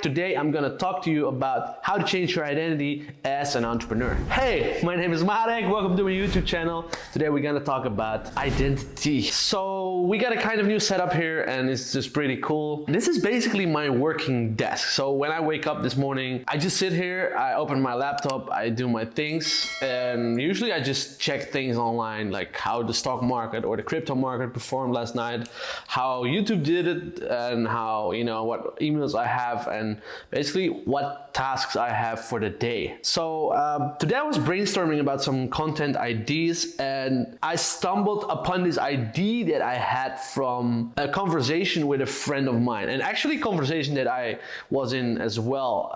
Today I'm gonna talk to you about how to change your identity as an entrepreneur. Hey, my name is Marek, welcome to my YouTube channel. Today we're gonna talk about identity. So we got a kind of new setup here and it's just pretty cool. This is basically my working desk. So when I wake up this morning, I just sit here, I open my laptop, I do my things, and usually I just check things online like how the stock market or the crypto market performed last night, how YouTube did it, and how, what emails I have, and basically what tasks I have for the day. So today I was brainstorming about some content ideas and I stumbled upon this idea that I had from a conversation with a friend of mine, and actually a conversation that I was in as well,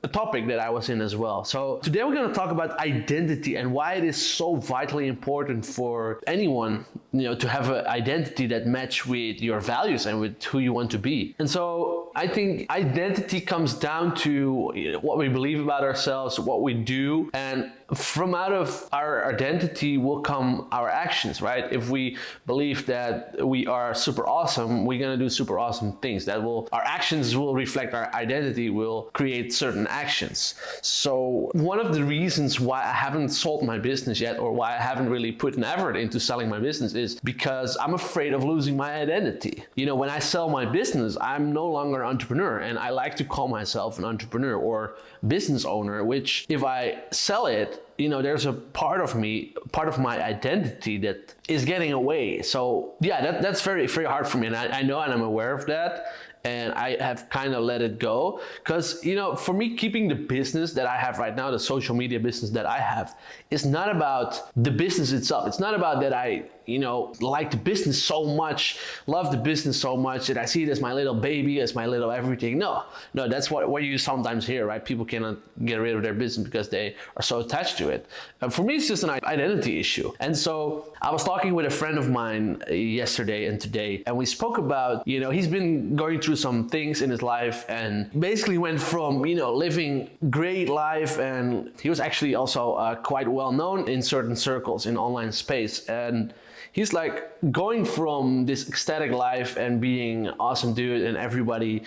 a topic that I was in as well. So today we're going to talk about identity and why it is so vitally important for anyone, to have an identity that match with your values and with who you want to be. And so I think identity comes down to what we believe about ourselves, what we do, and from out of our identity will come our actions, right? If we believe that we are super awesome, we're gonna do super awesome things. Our actions will reflect our identity, will create certain actions. So one of the reasons why I haven't sold my business yet, or why I haven't really put an effort into selling my business, is because I'm afraid of losing my identity. When I sell my business, I'm no longer an entrepreneur, and I like to call myself an entrepreneur or business owner, which if I sell it, there's a part of me, part of my identity that is getting away. So yeah, that's very, very hard for me. And I know, and I'm aware of that. And I have kind of let it go because, for me, keeping the business that I have right now, the social media business that I have, is not about the business itself. It's not about that I, like the business so much, love the business so much that I see it as my little baby, as my little everything. No, that's what you sometimes hear, right? People cannot get rid of their business because they are so attached to it. For me, it's just an identity issue. And so I was talking with a friend of mine yesterday and today, and we spoke about, he's been going through some things in his life and basically went from, living great life, and he was actually also quite well known in certain circles in online space. And he's like going from this ecstatic life and being an awesome dude and everybody,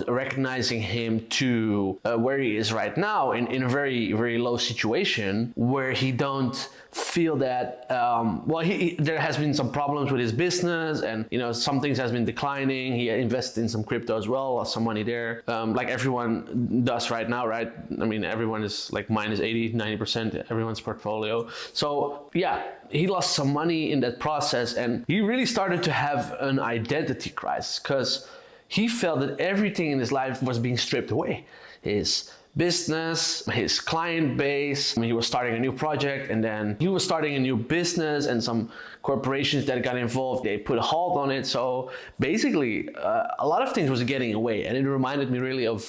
recognizing him to where he is right now in a very, very low situation where he don't feel that, there has been some problems with his business and, some things has been declining. He invested in some crypto as well, lost some money there, like everyone does right now, right? I mean, everyone is like minus 80, 90%, everyone's portfolio. So yeah, he lost some money in that process, and he really started to have an identity crisis because he felt that everything in his life was being stripped away. His business, his client base. He was starting a new project, and then he was starting a new business, and some corporations that got involved, they put a halt on it. So basically, a lot of things was getting away, and it reminded me really of,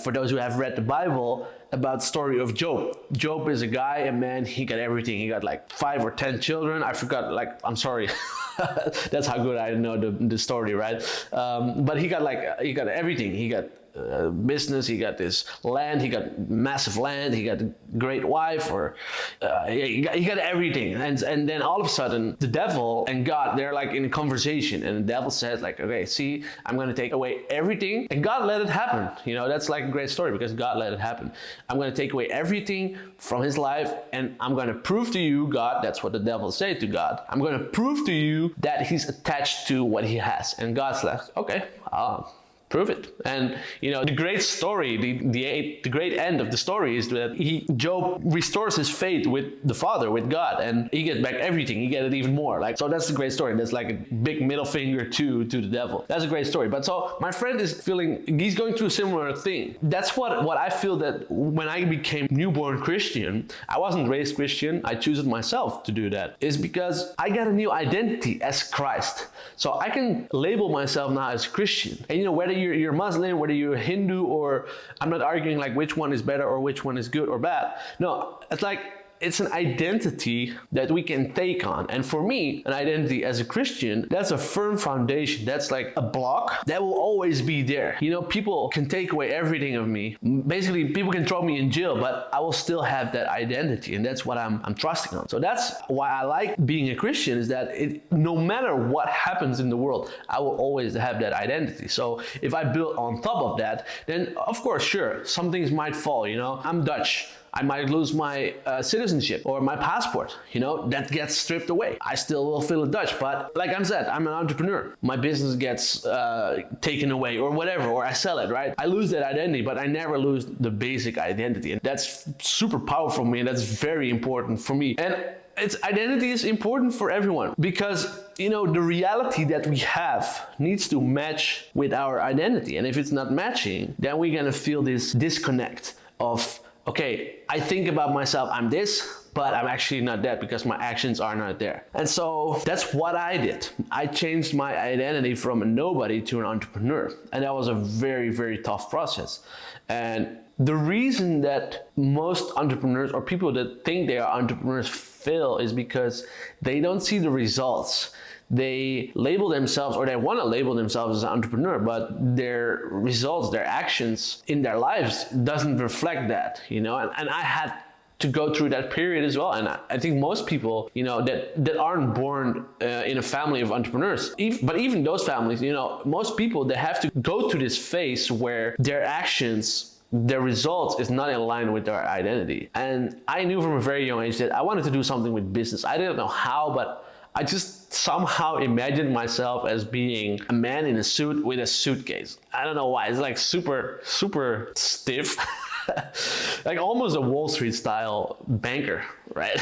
for those who have read the Bible, about the story of Job. Job is a guy, a man, he got everything. He got like 5 or 10 children. I forgot, I'm sorry. That's how good I know the story, right? But he got everything. He got business, he got this land, he got massive land, he got a great wife, or he got everything. And then all of a sudden, the devil and God, they're like in a conversation, and the devil says like, okay, see, I'm going to take away everything, and God let it happen. That's like a great story because God let it happen. I'm going to take away everything from his life, and I'm going to prove to you, God, that's what the devil said to God, I'm going to prove to you that he's attached to what he has. And God's like, okay, prove it. And the great story, the great end of the story is that Job restores his faith with the Father, with God, and he gets back everything. He gets it even more. So that's the great story. That's like a big middle finger to the devil. That's a great story. But so my friend is he's going through a similar thing. That's what I feel, that when I became newborn Christian, I wasn't raised Christian. I choose it myself to do that. Is because I got a new identity as Christ. So I can label myself now as Christian. And whether you're Muslim, whether you're Hindu, or I'm not arguing like which one is better or which one is good or bad. No, it's like it's an identity that we can take on. And for me, an identity as a Christian, that's a firm foundation. That's like a block that will always be there. You know, people can take away everything of me. Basically, people can throw me in jail, but I will still have that identity, and that's what I'm trusting on. So that's why I like being a Christian, is that no matter what happens in the world, I will always have that identity. So if I build on top of that, then of course, sure, some things might fall. You know, I'm Dutch. I might lose my citizenship or my passport, you know, that gets stripped away. I still will feel Dutch, but like I said, I'm an entrepreneur. My business gets taken away or whatever, or I sell it, right? I lose that identity, but I never lose the basic identity. And that's super powerful for me, and that's very important for me. And identity is important for everyone, because you know, the reality that we have needs to match with our identity. And if it's not matching, then we're gonna feel this disconnect of, okay, I think about myself, I'm this, but I'm actually not that because my actions are not there. And so that's what I did. I changed my identity from a nobody to an entrepreneur. And that was a very, very tough process. And the reason that most entrepreneurs or people that think they are entrepreneurs fail is because they don't see the results. They label themselves, or they want to label themselves as an entrepreneur, but their results, their actions in their lives doesn't reflect that, you know. And I had to go through that period as well. And I think most people, you know, that aren't born in a family of entrepreneurs, but even those families, you know, most people, they have to go through this phase where their actions, their results is not in line with their identity. And I knew from a very young age that I wanted to do something with business. I didn't know how, but I just somehow imagined myself as being a man in a suit with a suitcase. I don't know why. It's like super, super stiff. Like almost a Wall Street style banker, right?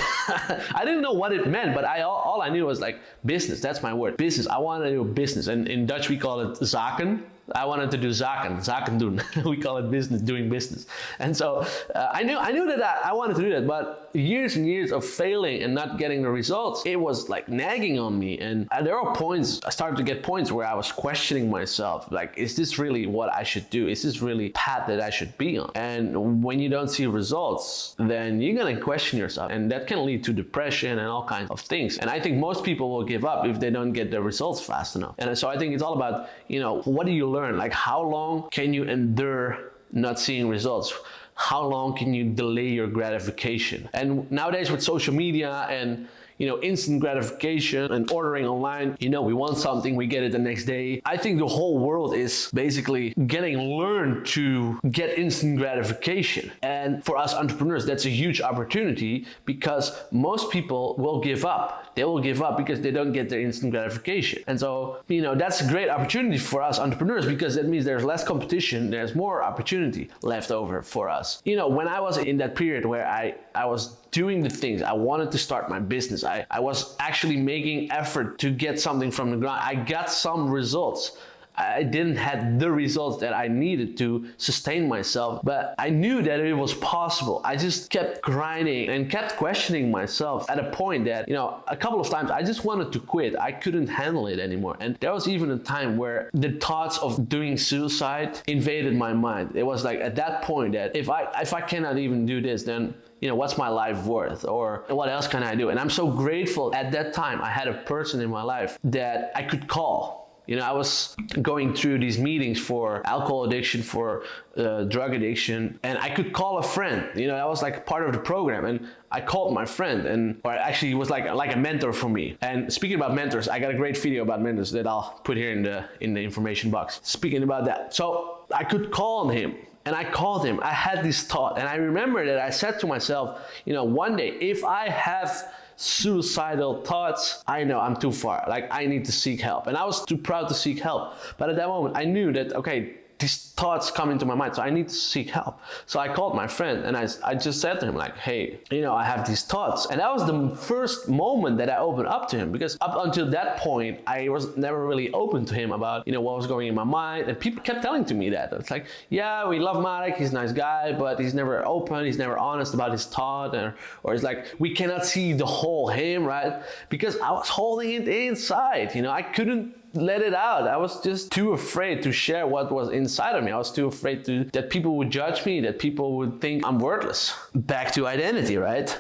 I didn't know what it meant, but all I knew was like business. That's my word. Business. I wanted to do business. And in Dutch, we call it zaken. I wanted to do zaken doen. We call it business, doing business. And so I knew that I wanted to do that, but years and years of failing and not getting the results, it was like nagging on me. And there are points, I started to get points where I was questioning myself, like, is this really what I should do? Is this really path that I should be on? And when you don't see results, then you're gonna question yourself, and that can lead to depression and all kinds of things. And I think most people will give up if they don't get the results fast enough. And so I think it's all about, you know, what do you learn? Like, how long can you endure not seeing results? How long can you delay your gratification? And nowadays with social media and, you know, instant gratification and ordering online, you know, we want something, we get it the next day. I think the whole world is basically getting learned to get instant gratification. And for us entrepreneurs, that's a huge opportunity, because most people will give up. They will give up because they don't get their instant gratification. And so, you know, that's a great opportunity for us entrepreneurs, because that means there's less competition, there's more opportunity left over for us. You know, when I was in that period where I was doing the things, I wanted to start my business. I was actually making effort to get something from the ground. I got some results. I didn't have the results that I needed to sustain myself, but I knew that it was possible. I just kept grinding and kept questioning myself at a point that, you know, a couple of times I just wanted to quit. I couldn't handle it anymore. And there was even a time where the thoughts of doing suicide invaded my mind. It was like at that point that if I cannot even do this, then, you know, what's my life worth, or what else can I do? And I'm so grateful at that time I had a person in my life that I could call. You know, I was going through these meetings for alcohol addiction, for drug addiction, and I could call a friend. You know, that was like part of the program, and I called my friend, or actually he was like a mentor for me. And speaking about mentors, I got a great video about mentors that I'll put here in the information box. Speaking about that, so I could call on him. And I called him. I had this thought, and I remember that I said to myself, you know, one day if I have suicidal thoughts, I know I'm too far. Like, I need to seek help. And I was too proud to seek help. But at that moment, I knew that, okay, these thoughts come into my mind, so I need to seek help. So I called my friend, and I just said to him, like, hey, you know, I have these thoughts. And that was the first moment that I opened up to him, because up until that point, I was never really open to him about, you know, what was going in my mind. And people kept telling to me that. It's like, yeah, we love Marek, he's a nice guy, but he's never open, he's never honest about his thought, or it's like, we cannot see the whole him, right? Because I was holding it inside, you know, I couldn't let it out. I was just too afraid to share what was inside of me. I was too afraid that people would judge me, that people would think I'm worthless. Back to identity, right?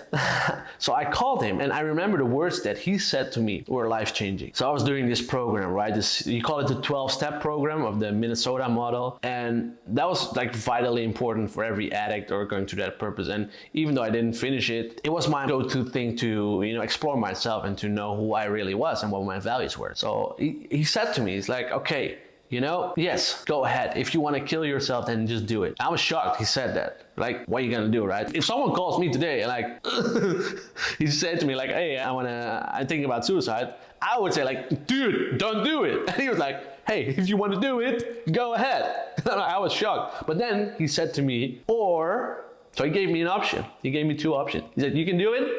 So I called him, and I remember the words that he said to me were life-changing. So I was doing this program, right? You call it the 12-step program of the Minnesota model. And that was like vitally important for every addict or going through that purpose. And even though I didn't finish it, it was my go-to thing to, explore myself and to know who I really was and what my values were. So he said to me, he's like, okay, yes, go ahead. If you want to kill yourself, then just do it. I was shocked he said that. Like, what are you gonna do, right? If someone calls me today and like, he said to me like, hey, I'm thinking about suicide, I would say like, dude, don't do it. And he was like, hey, if you want to do it, go ahead. I was shocked. But then he said to me, so he gave me an option. He gave me two options. He said, you can do it,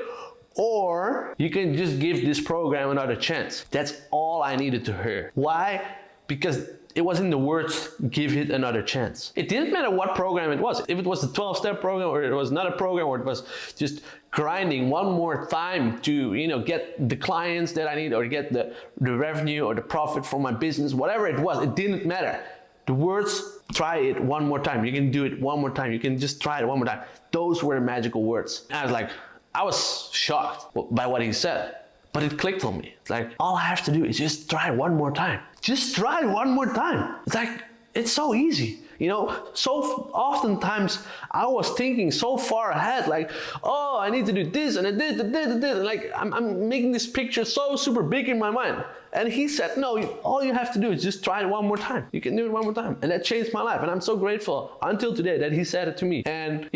or you can just give this program another chance. That's all I needed to hear. Why? Because it was in the words, give it another chance. It didn't matter what program it was. If it was the 12-step program, or it was another program, or it was just grinding one more time to, get the clients that I need, or get the revenue or the profit from my business, whatever it was, it didn't matter. The words, try it one more time. You can do it one more time. You can just try it one more time. Those were magical words. And I was shocked by what he said. But it clicked on me. It's like, all I have to do is just try one more time. Just try one more time. It's like, it's so easy. So oftentimes I was thinking so far ahead, like, oh, I need to do this and this. Like, I'm making this picture so super big in my mind. And he said, no, all you have to do is just try it one more time. You can do it one more time. And that changed my life. And I'm so grateful until today that he said it to me. And,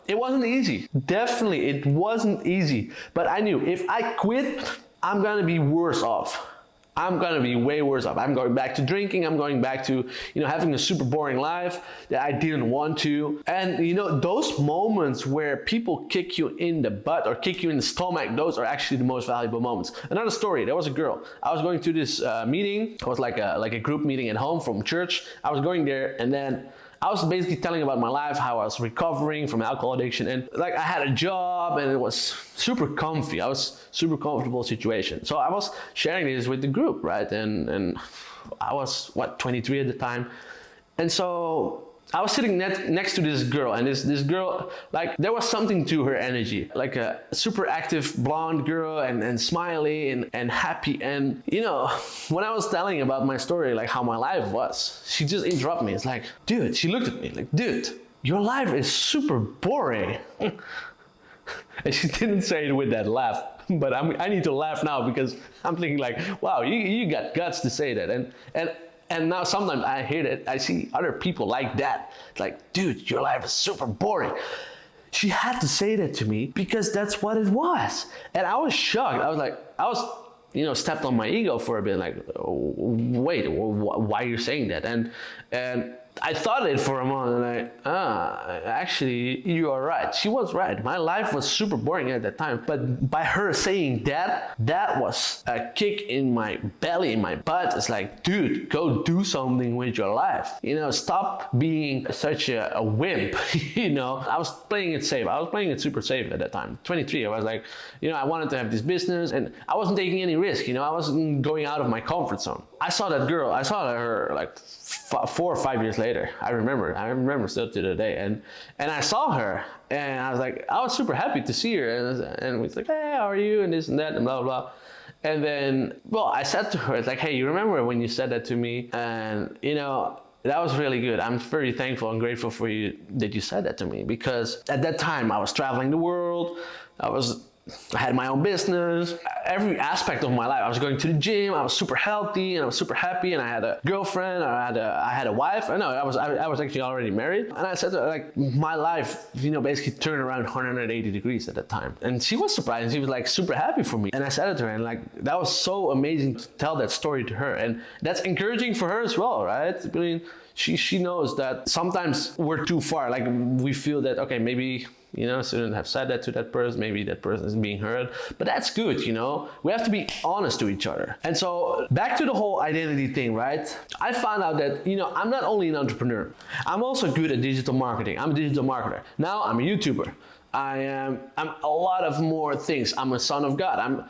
it wasn't easy. Definitely, it wasn't easy. But I knew if I quit, I'm going to be worse off. I'm going to be way worse off. I'm going back to drinking. I'm going back to, having a super boring life that I didn't want to. And, those moments where people kick you in the butt or kick you in the stomach, those are actually the most valuable moments. Another story, there was a girl. I was going to this meeting. It was like a group meeting at home from church. I was going there, and then I was basically telling about my life, how I was recovering from alcohol addiction, and like I had a job and it was super comfy. I was super comfortable situation. So I was sharing this with the group, right? And I was 23 at the time. And so I was sitting next to this girl, and this girl, like, there was something to her energy, like a super active blonde girl and smiley and happy. And, when I was telling about my story, like how my life was, she just interrupted me. It's like, dude, she looked at me like, dude, your life is super boring. And she didn't say it with that laugh, but I need to laugh now because I'm thinking like, wow, you got guts to say that. And now sometimes I hear that, I see other people like that. It's like, dude, your life is super boring. She had to say that to me because that's what it was. And I was shocked. I was stepped on my ego for a bit, like, oh, wait, why are you saying that? And I thought it for a moment, and actually, you are right. She was right. My life was super boring at that time. But by her saying that was a kick in my belly, in my butt. It's like, dude, go do something with your life. Stop being such a wimp. I was playing it safe. I was playing it super safe at that time. 23, I was like, I wanted to have this business, and I wasn't taking any risk. I wasn't going out of my comfort zone. I saw that girl. I saw her like 4 or 5 years later. I remember still to the day. And I saw her, and I was super happy to see her. And we was like, hey, how are you? And this and that and blah, blah. And then, I said to her, it's like, hey, you remember when you said that to me? And, that was really good. I'm very thankful and grateful for you that you said that to me, because at that time I was traveling the world. I had my own business, every aspect of my life. I was going to the gym, I was super healthy, and I was super happy, and I had a girlfriend, I had a wife. No, I was actually already married. And I said, like, my life, basically turned around 180 degrees at that time. And she was surprised, and she was like super happy for me. And I said it to her, and like, that was so amazing to tell that story to her. And that's encouraging for her as well, right? I mean, she knows that sometimes we're too far. Like, we feel that, okay, maybe, shouldn't have said that to that person. Maybe that person is being hurt, but that's good. We have to be honest to each other. And so back to the whole identity thing, right? I found out that, I'm not only an entrepreneur, I'm also good at digital marketing. I'm a digital marketer. Now I'm a YouTuber. I'm a lot of more things. I'm a son of God.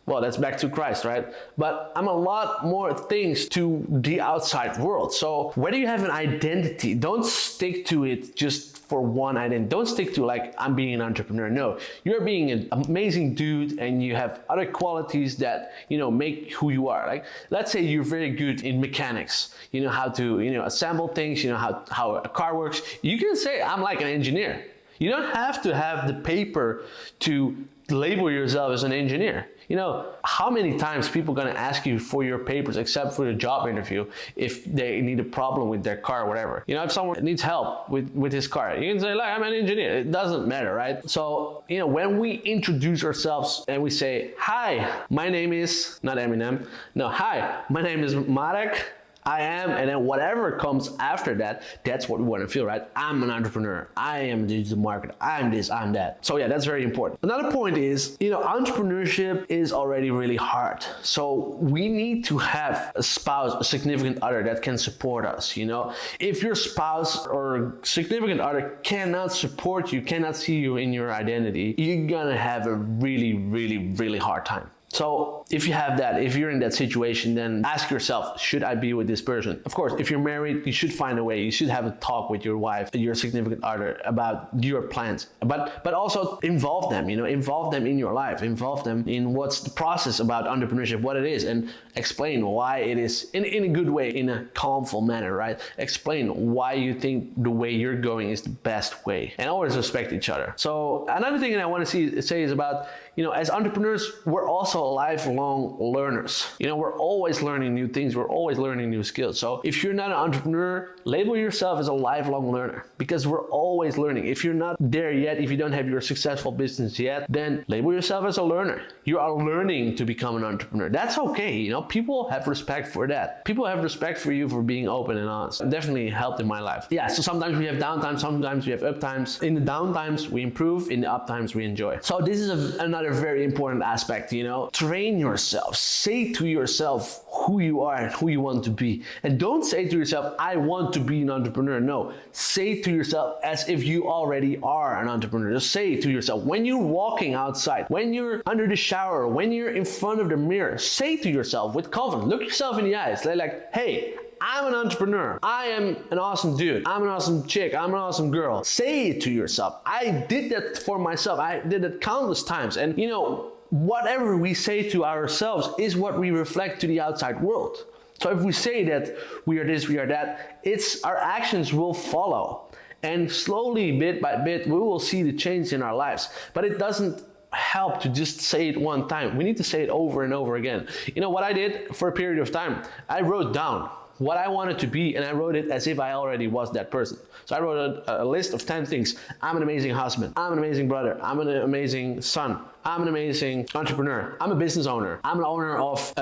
Well, that's back to Christ, right? But I'm a lot more things to the outside world. So whether you have an identity, don't stick to it just for one identity. Don't stick to like, I'm being an entrepreneur. No, you're being an amazing dude and you have other qualities that, you know, make who you are. Like, let's say you're very good in mechanics. You know how to, you know, assemble things, you know how a car works. You can say, I'm like an engineer. You don't have to have the paper to label yourself as an engineer. You know, how many times people gonna ask you for your papers except for your job interview if they need a problem with their car or whatever. You know, if someone needs help with his car, you can say, like, I'm an engineer. It doesn't matter, right? So, you know, when we introduce ourselves and we say, hi, my name is, not Eminem, no, hi, my name is Marek. I am, and then whatever comes after that, that's what we want to feel, right? I'm an entrepreneur. I am a digital marketer. I'm this, I'm that. So yeah, that's very important. Another point is, you know, entrepreneurship is already really hard. So we need to have a spouse, a significant other that can support us, you know? If your spouse or significant other cannot support you, cannot see you in your identity, you're gonna have a really, really, really hard time. So if you have that, if you're in that situation, then ask yourself, should I be with this person? Of course, if you're married, you should find a way. You should have a talk with your wife, your significant other about your plans, but also involve them, you know, involve them in your life, involve them in what's the process about entrepreneurship, what it is, and explain why it is in a good way, in a calmful manner, right? Explain why you think the way you're going is the best way, and always respect each other. So another thing that I want to say is about, you know, as entrepreneurs, we're also lifelong learners. You know, we're always learning new things. We're always learning new skills. So if you're not an entrepreneur, label yourself as a lifelong learner, because we're always learning. If you're not there yet, if you don't have your successful business yet, then label yourself as a learner. You are learning to become an entrepreneur. That's okay. You know, people have respect for that. People have respect for you for being open and honest. It definitely helped in my life. Yeah, so sometimes we have downtime, sometimes we have uptimes. In the downtimes, we improve. In the uptimes, we enjoy. So this is another very important aspect, you know. Train yourself. Say to yourself who you are and who you want to be. And don't say to yourself, I want to be an entrepreneur. No, say to yourself as if you already are an entrepreneur. Just say to yourself, when you're walking outside, when you're under the shower, when you're in front of the mirror, say to yourself with confidence, look yourself in the eyes, like, hey, I'm an entrepreneur. I am an awesome dude. I'm an awesome chick. I'm an awesome girl. Say it to yourself. I did that for myself. I did it countless times. And you know, whatever we say to ourselves is what we reflect to the outside world. So if we say that we are this, we are that, our actions will follow. And slowly, bit by bit, we will see the change in our lives. But it doesn't help to just say it one time. We need to say it over and over again. You know what I did for a period of time? I wrote down what I wanted to be, and I wrote it as if I already was that person. So I wrote a list of 10 things. I'm an amazing husband. I'm an amazing brother. I'm an amazing son. I'm an amazing entrepreneur. I'm a business owner. I'm an owner of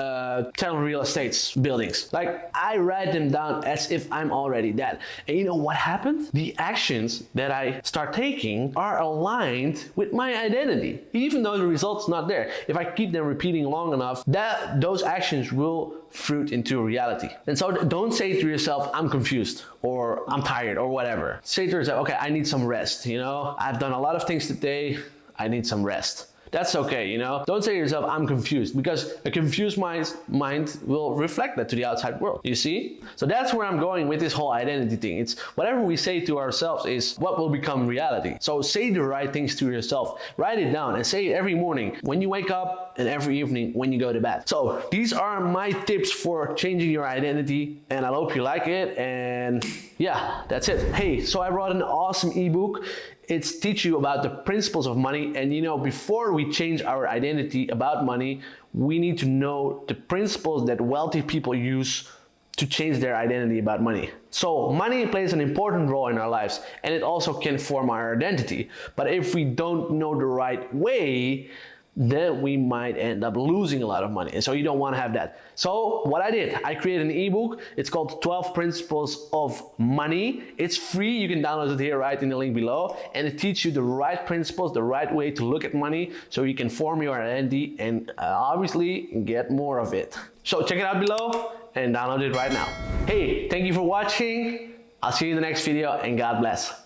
10 real estate buildings. Like, I write them down as if I'm already that. And you know what happened? The actions that I start taking are aligned with my identity, even though the result's not there. If I keep them repeating long enough, those actions will fruit into reality. And so don't say to yourself, I'm confused, or I'm tired, or whatever. Say to yourself, okay, I need some rest. You know, I've done a lot of things today. I need some rest. That's okay, you know? Don't say to yourself, I'm confused, because a confused mind will reflect that to the outside world, you see? So that's where I'm going with this whole identity thing. It's whatever we say to ourselves is what will become reality. So say the right things to yourself. Write it down and say it every morning when you wake up and every evening when you go to bed. So these are my tips for changing your identity, and I hope you like it. And yeah, that's it. Hey, so I wrote an awesome ebook. It's teach you about the principles of money. And you know, before we change our identity about money, we need to know the principles that wealthy people use to change their identity about money. So money plays an important role in our lives, and it also can form our identity. But if we don't know the right way, then we might end up losing a lot of money. And so you don't want to have that. So what I did, I created an ebook. It's called 12 Principles of Money. It's free. You can download it here right in the link below. And it teaches you the right principles, the right way to look at money, so you can form your identity and obviously get more of it. So check it out below and download it right now. Hey, thank you for watching. I'll see you in the next video, and God bless.